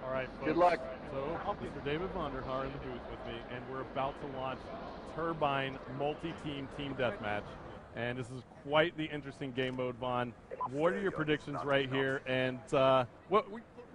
All right, folks. Good luck. So, Mr. David Vonderhaar in the booth with me, and we're about to launch Turbine multi-team team deathmatch. And this is quite the interesting game mode, Vaughn. What are your predictions right here? And go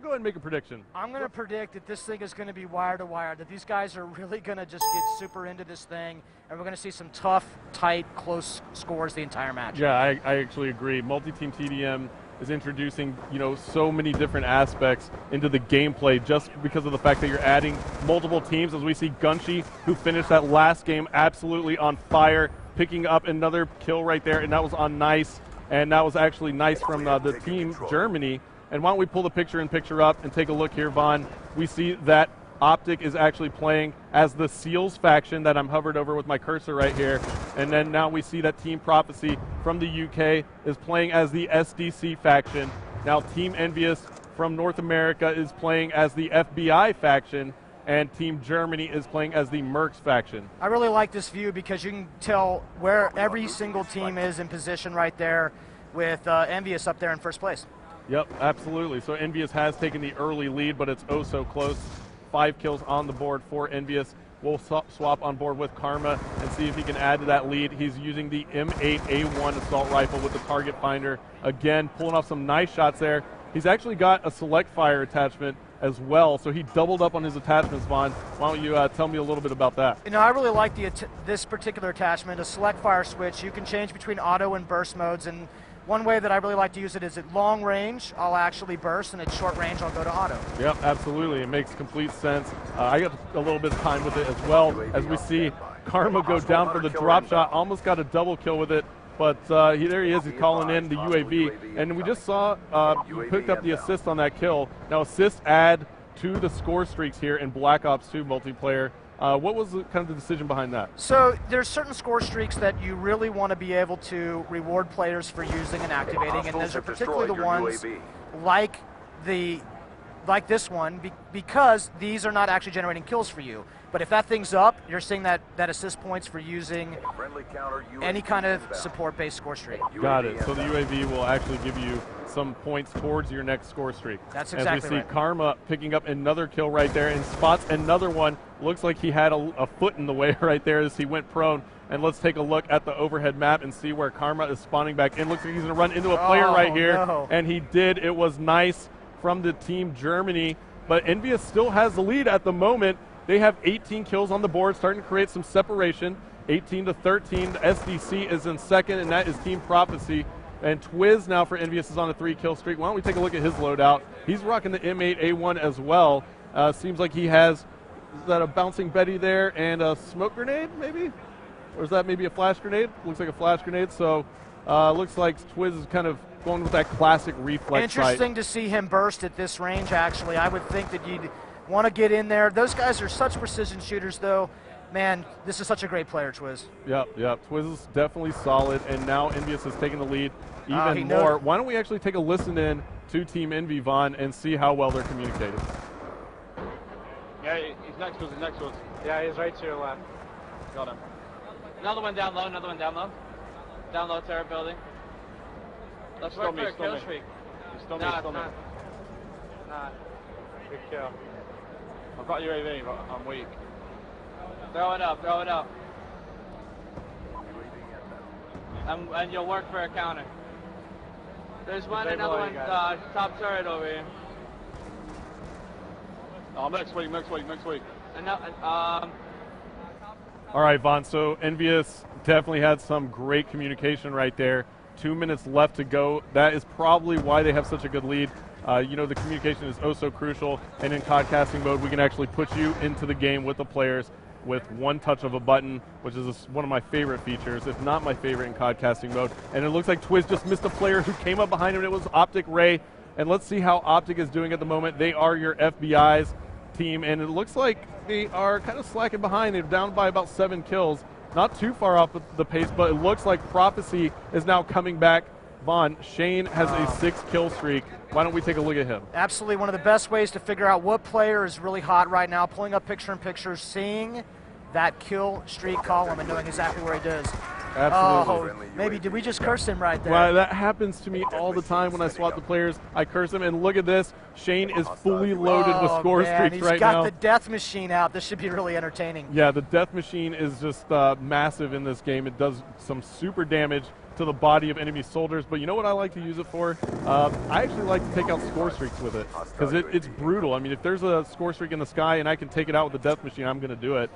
ahead and make a prediction. I'm going to predict that this thing is going to be wire to wire, that these guys are really going to just get super into this thing, and we're going to see some tough, tight, close scores the entire match. Yeah, I actually agree. Multi-team TDM is introducing, so many different aspects into the gameplay just because of the fact that you're adding multiple teams, as we see Gunshi, who finished that last game absolutely on fire, picking up another kill right there, and that was on Nice, and that was actually Nice from the team Germany. And why don't we pull the picture-in-picture up and take a look here, Vaughn. We see that Optic is actually playing as the Seals faction that I'm hovered over with my cursor right here. And then now we see that Team Prophecy from the UK is playing as the SDC faction. Now Team Envious from North America is playing as the FBI faction, and Team Germany is playing as the Mercs faction. I really like this view because you can tell where every single team is in position right there, with Envious up there in first place. Yep, absolutely. So Envious has taken the early lead, but it's oh so close. 5 kills on the board for Envious. We'll swap on board with Karma and see if he can add to that lead. He's using the M8A1 assault rifle with the target finder. Again, pulling off some nice shots there. He's actually got a select fire attachment as well, so he doubled up on his attachments, Vaughn. Why don't you tell me a little bit about that? I really like this particular attachment, a select fire switch. You can change between auto and burst modes, and one way that I really like to use it is at long range, I'll actually burst, and at short range, I'll go to auto. Yep, absolutely. It makes complete sense. I got a little bit of time with it as well, as we see Karma go down for the drop shot. Almost got a double kill with it, but there he is. He's calling in the UAV. And we just saw you picked up the assist on that kill. Now, assists add to the score streaks here in Black Ops 2 multiplayer. What was kind of the decision behind that? So there's certain score streaks that you really want to be able to reward players for using and activating, and those are particularly the ones like this one, because these are not actually generating kills for you. But if that thing's up, you're seeing that assist points for using any kind of support-based score streak. Got it. So the UAV will actually give you some points towards your next score streak. That's exactly right. As we see Karma picking up another kill right there and spots another one. Looks like he had a foot in the way right there as he went prone. And let's take a look at the overhead map and see where Karma is spawning back in. Looks like he's going to run into a player right here. No. And he did. It was Nice from the Team Germany. But Envious still has the lead at the moment. They have 18 kills on the board, starting to create some separation. 18 to 13. The SDC is in second, and that is Team Prophecy. And Twiz now for Envious is on a 3-kill streak. Why don't we take a look at his loadout? He's rocking the M8A1 as well. Seems like he has, is that a bouncing Betty there and a smoke grenade maybe? Or is that maybe a flash grenade? Looks like a flash grenade. So looks like Twiz is kind of going with that classic reflex Interesting sight. to see him burst at this range, actually. I would think that you'd want to get in there. Those guys are such precision shooters, though. Man, this is such a great player, Twiz. Yep. Twiz is definitely solid, and now Envious has taken the lead even more. Why don't we actually take a listen in to Team Envy, Vaughn, and see how well they're communicating? Yeah, he's next to us, Yeah, he's right to your left. Got him. Another one down low, Down low, terror building. Let's work for a kill streak. Still me. Nah. Good kill. I've got UAV, but I'm weak. Throw it up. And you'll work for a counter. There's another one, top turret over here. Oh, next week. And all right, Vaughn, so Envious definitely had some great communication right there. 2 minutes left to go. That is probably why they have such a good lead. The communication is oh so crucial, and in COD casting mode, we can actually put you into the game with the players with one touch of a button, which is one of my favorite features, if not my favorite in COD casting mode. And it looks like Twiz just missed a player who came up behind him, and it was Optic Ray. And let's see how Optic is doing at the moment. They are your FBI's team, and it looks like they are kind of slacking behind. They're down by about 7 kills. Not too far off the pace, but it looks like Prophecy is now coming back. Vaughn, Shane has a 6-kill streak. Why don't we take a look at him? Absolutely, one of the best ways to figure out what player is really hot right now, pulling up picture-in-picture, seeing that kill streak column and knowing exactly where he is. Absolutely. Oh, maybe did we just curse him right there? Well, that happens to me all the time when I swap the players. I curse him, and look at this. Shane is fully loaded with score streaks right now. He's got the death machine out. This should be really entertaining. Yeah, the death machine is just massive in this game. It does some super damage to the body of enemy soldiers, but you know what I like to use it for? I actually like to take out score streaks with it, because it's brutal. I mean, if there's a score streak in the sky and I can take it out with the death machine, I'm going to do it.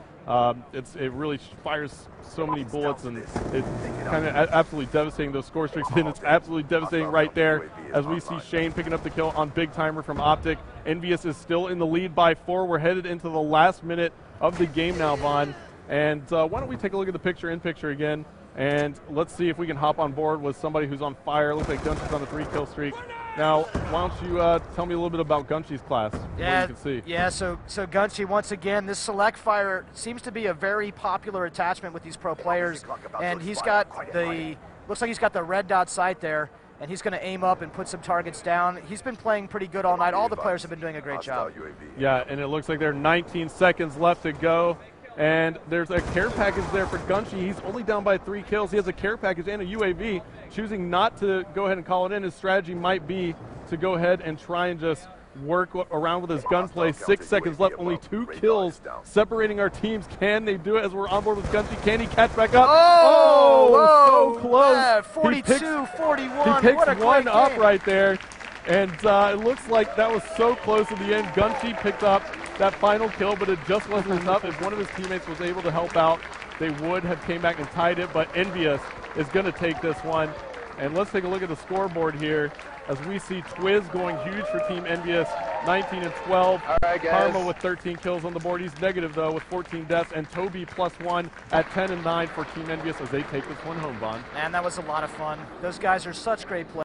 It really fires so many bullets, and it's kind of absolutely devastating, those score streaks, and it's absolutely devastating right there as we see Shane picking up the kill on Big Timer from Optic. Envious is still in the lead by 4. We're headed into the last minute of the game now, Vaughn, and why don't we take a look at the picture-in-picture again, and let's see if we can hop on board with somebody who's on fire. Looks like Gunshy's on a 3-kill streak. Now, why don't you tell me a little bit about Gunshy's class? Yeah, you can see. Yeah. So Gunshy, once again, this select fire seems to be a very popular attachment with these pro players, and he's got looks like he's got the red dot sight there, and he's going to aim up and put some targets down. He's been playing pretty good all night. All the players have been doing a great job. Yeah, and it looks like there are 19 seconds left to go. And there's a care package there for Gunshy. He's only down by 3 kills. He has a care package and a UAV. Choosing not to go ahead and call it in, his strategy might be to go ahead and try and just work around with his gunplay. 6 seconds left, only 2 kills separating our teams. Can they do it as we're on board with Gunshy? Can he catch back up? Oh, so close. Yeah, 42-41. He picks what a great one up game. right there. And it looks like that was so close at the end. Gunshy picked up that final kill, but it just wasn't enough. If one of his teammates was able to help out, they would have came back and tied it, but Envious is going to take this one. And let's take a look at the scoreboard here as we see Twiz going huge for Team Envious, 19 and 12. All right, guys. Karma with 13 kills on the board. He's negative, though, with 14 deaths. And Toby +1 at 10 and 9 for Team Envious as they take this one home, Vaughn. Man, that was a lot of fun. Those guys are such great players.